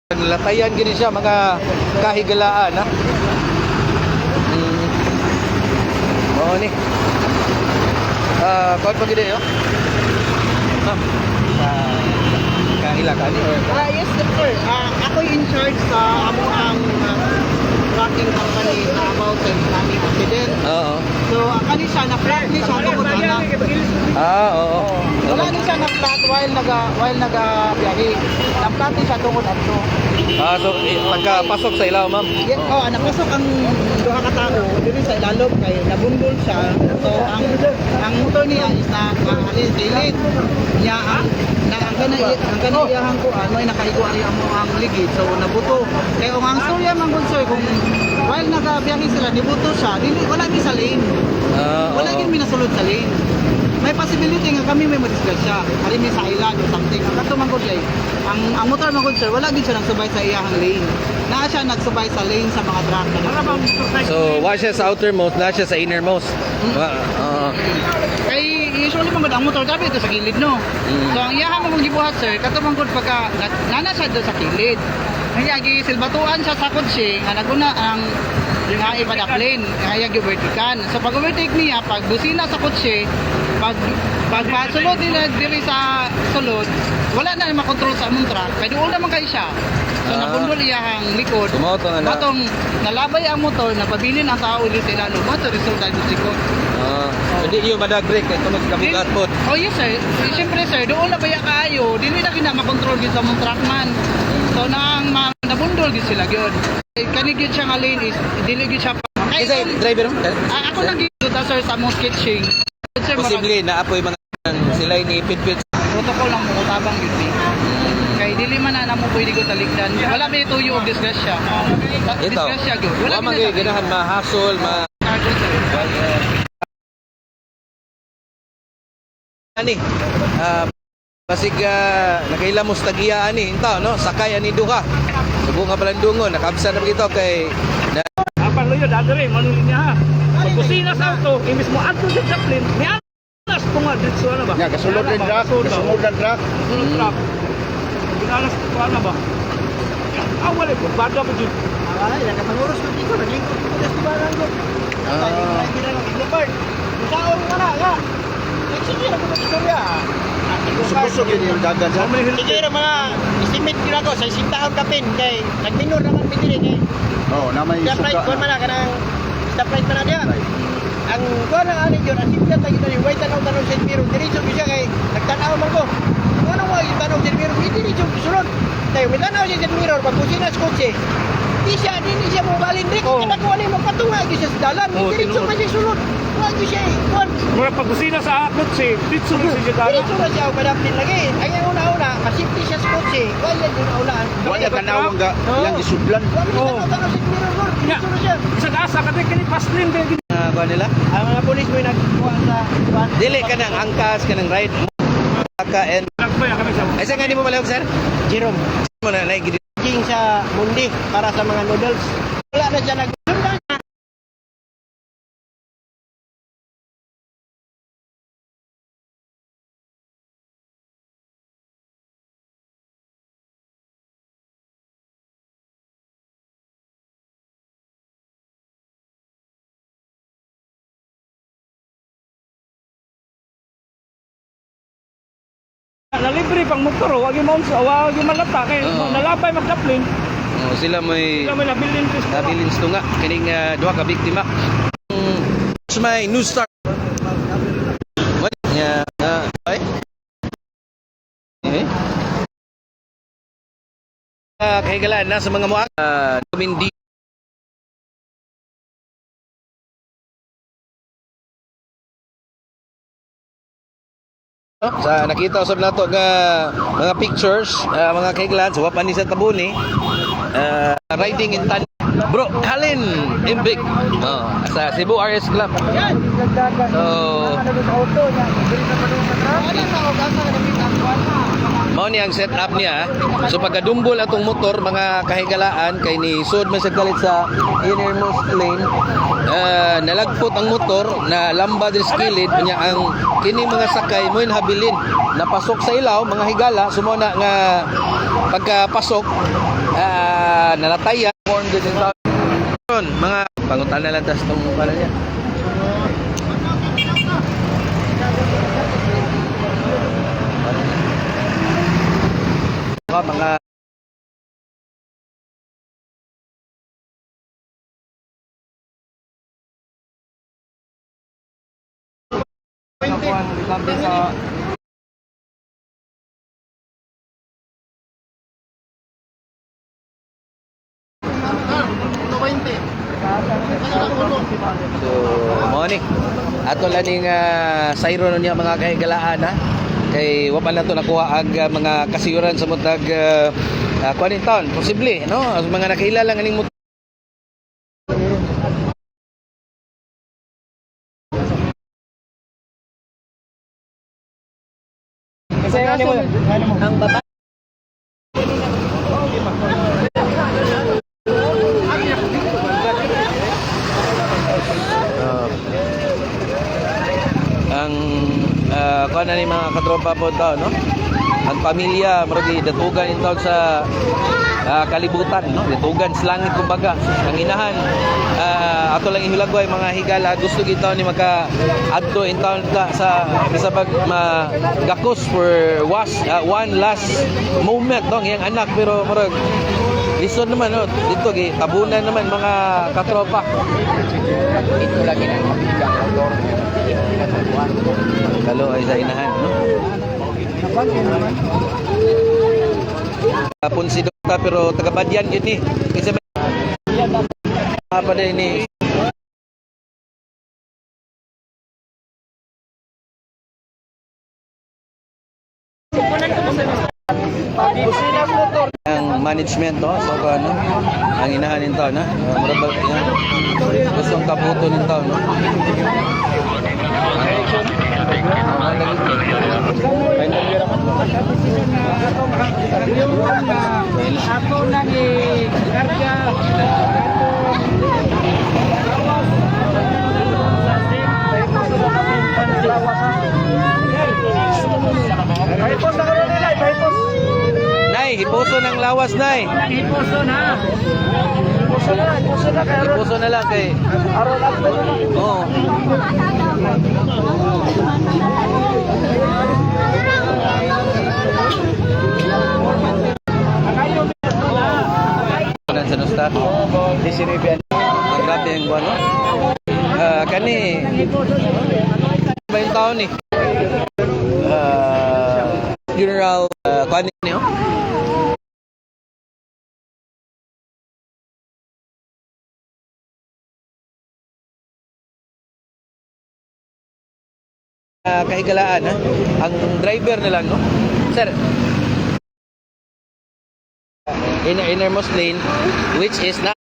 Latayan gini siya mga kahigalaan ha. Oh ni. Kod pa gid yo. Kahilakan ni. Yes, sir. Ako in charge sa amo ang trucking company na mountain namin accident. Oo. So, kani siya na-flat ni siya tungod ana. Oo. Wala ni siya na-flat while biyahe. Na-flat ni siya tungod adto. So pagkapasok sa ilaw, ma'am. Yes, napasok ang duha ka tao diri sa ilalom kay nabundol siya. So, ang motor niya is na alis dilit. Niya ang kaniyahang ko may nakahigo ari ang ligid. So, nabuto. Kaya ang storya man gud sir kung while nagabiyahe sila nibuto siya, wala gi sa lane. Wala gi minasulod sa lane. May possibility nga kami may madisgrasya. Ari may sa island or something. Ang kato man gud lay. Ang motor man gud sir, wala gid siya nagsubay sa iyahang lane. Naa siya nagsubay sa lane sa mga truck na. So, wa siya sa outermost, na siya sa innermost. Kay usually man gud ang motor dapat ito sa gilid no. So ang iyahang mong gibuhat sir, kato man gud pagka nana siya do sa gilid. Kaya gi silbatuan siya sa kotse nga naguna ang yung ay padaplane, kaya gi-vertical. So pag overtake niya, pag busina sa kotse, pag pasulod nila diri sa sulod, wala na makontrol sa among truck. Kaya doon naman kayo siya. So nabundol iyahang likod. Matong nalabay ang motor, napabilin ang tao ulit sa ilalo. Mato resulta dito sikod. Hindi yung madag-break ito magkabugat po. Oh yes sir. Siyempre sir, doon na baya kaayo, dili na kina makontrol gid sa among truck man. So nang nabundol gid sila gyud. Kani gyud siya nga lane is dili gyud siya. Isa driver mo? Ako nang gyud sir sa among sketching. Posible na apoy mga sila ni pitpit. Protocol lang mo tabang yun eh. Kay dili man na namo pwede ko talikdan. Wala may tuyo og disgrasya. Disgrasya gyud. Wala man gyud ganahan mahasol, ani. Basig nakailamos tagiya ani intaw no, sakay ani duha. Subo nga balandungon, nakabsa na ito kay apa lo yo dadere manuli niya ha. Pagkusina sa auto, imis mo adto sa chaplin, may alas tunga dito ano ba? Ya, kasulod din truck, kasunod ng truck. Truck. Binalas ko ano ba? Awal ko, bada pa dito. Ay, nakapanguros ko dito, naglingkod ko sa barang ko. Hindi na nag-leopard. Saon ka na, nga. Sige na kung istorya. Susok yun yung dagan sa. Sige na mga estimate ko na ko sa isang taon kapin. Kay nagminor naman pitili kay. Oo, na may Stoplight suka. ko man na kanang stoplight man na diya. Ang kuha ng anin yun, ang simple tayo na yung white tanaw-tanaw sa Miro. Diretso ko siya kay nagtanaw man ko. Ano mo yung tanaw sa Miro? Hindi diretso sunod. Tayo, may tanaw siya sa Miro. Pag kusina sa kotse, di siya mo balindrik. Kinakuha niya magpatunga siya sa dalan. Diretso man siya sunod. Huwag siya eh. Mura pagkusina sa kotse, dito sa dalan. Diretso na siya, padapin lagi. Ang yung una-una, masipti siya sa kotse. Wala yung una. Wala tanawang ga, ilang isudlan. Wala tanaw sa Miro. Diretso na siya. Sa asa ka kini paslin din. ba nila? Ang mga polis mo yung nagkuha sa Dili ka nang angkas ka nang ride. And Nagbaya kami sa. ay sa nga di mo malawag sir? Jerome. Mo na like King sa mundi para sa mga noodles. Wala na siya nag Nalibre pang motor, wag yung malata kay nalabay magdaplin. sila may Sila may nabilin nabilins to nga kining duha ka biktima. Sa may New Star. What? Yeah. Ay. Kahigalaan na sa mga muak. Dumindi. Sa nakita usab nato nga mga pictures, mga kahigalaan sa wapan ni sa Tabuni. Riding in tan. Bro, Kalin Imbig. Sa Cebu RS Club. So, mao ni ang setup niya. So pagkadumbol atong motor mga kahigalaan kay ni sud man sa galit sa innermost lane, nalagpot ang motor na lamba del skilid nya ang kini mga sakay mo habilin napasok sa ilaw mga higala sumuna nga pagkapasok nalataya born din in town. Mga pangutan na lang tas itong pala niya. Mga so, morning. Ato lang ning sayro niya mga kahigalaan ha. Kay wa pa na to nakuha ang mga kasiyuran sa mutag kuanin taon posible no as mga nakilala nga ning ang baba ang kuan na ni mga katropa po tao no ang pamilya maragi datugan in taon sa kalibutan no datugan sa langit kumbaga ang inahan ato lang ihulagway mga higala gusto gitaw ni maka adto in taon ta sa bisabag magakos for one last moment no ang anak pero marag lison naman no dito gi tabunan naman mga katropa ito lagi nang kalo ay sa inahan no Kapon si Dokta pero taga-Badyan yun eh. Kasi pa din ni ang management no so ano ang inahan nito na marabal yan gustong kaputo nito no ako nang i-karga Nay, hipuso ng lawas, Nay. Hipuso na. Hipuso na lang kay. Oo. Sa nusta. Ang grabe ang buwan, no? Kani. Ba yung taon ni? General Kwani niyo? Kahigalaan ha? Ang driver na lang no? Sir innermost lane which is na